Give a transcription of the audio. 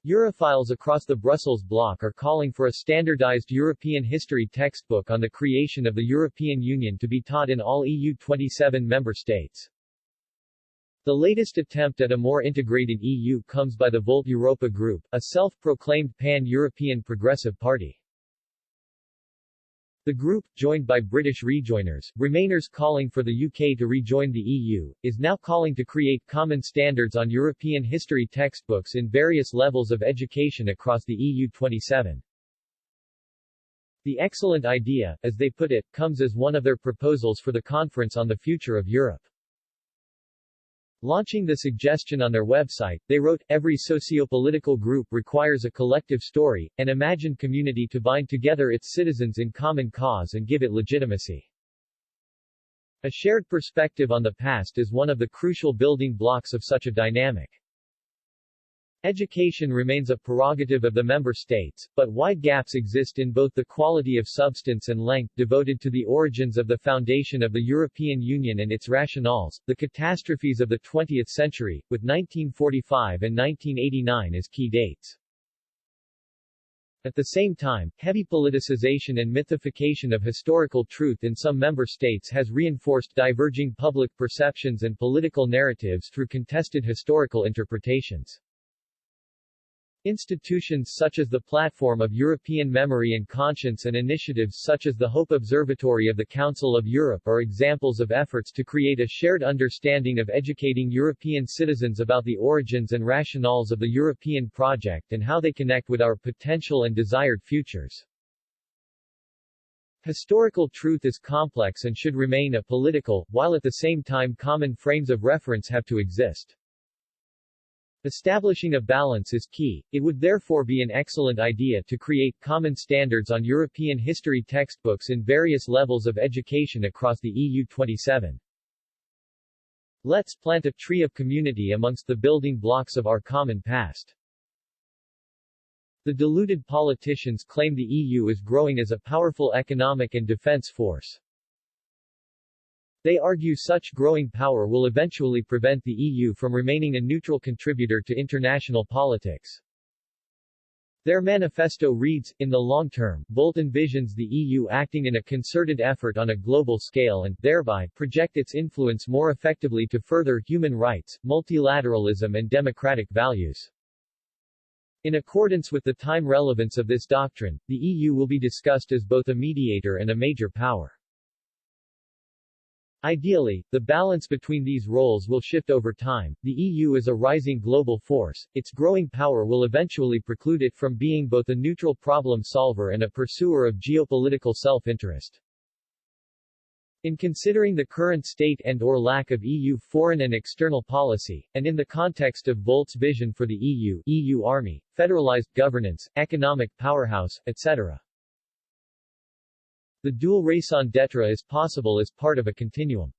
Europhiles across the Brussels bloc are calling for a standardized European history textbook on the creation of the European Union to be taught in all EU27 member states. The latest attempt at a more integrated EU comes by the Volt Europa group, a self-proclaimed pan-European progressive party. The group, joined by British rejoiners, Remainers calling for the UK to rejoin the EU, is now calling to create common standards on European history textbooks in various levels of education across the EU27. The excellent idea, as they put it, comes as one of their proposals for the Conference on the Future of Europe. Launching the suggestion on their website, they wrote, "Every socio-political group requires a collective story, an imagined community to bind together its citizens in common cause and give it legitimacy. A shared perspective on the past is one of the crucial building blocks of such a dynamic. Education remains a prerogative of the member states, but wide gaps exist in both the quality of substance and length devoted to the origins of the foundation of the European Union and its rationales, the catastrophes of the 20th century, with 1945 and 1989 as key dates. At the same time, heavy politicization and mythification of historical truth in some member states has reinforced diverging public perceptions and political narratives through contested historical interpretations. Institutions such as the Platform of European Memory and Conscience and initiatives such as the Hope Observatory of the Council of Europe are examples of efforts to create a shared understanding of educating European citizens about the origins and rationales of the European project and how they connect with our potential and desired futures. Historical truth is complex and should remain apolitical, while at the same time common frames of reference have to exist. Establishing a balance is key. It would therefore be an excellent idea to create common standards on European history textbooks in various levels of education across the EU27. Let's plant a tree of community amongst the building blocks of our common past. The deluded politicians claim the EU is growing as a powerful economic and defense force. They argue such growing power will eventually prevent the EU from remaining a neutral contributor to international politics. Their manifesto reads, "In the long term, Volt envisions the EU acting in a concerted effort on a global scale and, thereby, project its influence more effectively to further human rights, multilateralism and democratic values." In accordance with the time relevance of this doctrine, the EU will be discussed as both a mediator and a major power. Ideally, the balance between these roles will shift over time. The EU is a rising global force. Its growing power will eventually preclude it from being both a neutral problem solver and a pursuer of geopolitical self-interest. In considering the current state and/or lack of EU foreign and external policy, and in the context of Volt's vision for the EU, EU army, federalized governance, economic powerhouse, etc., the dual raison d'être is possible as part of a continuum.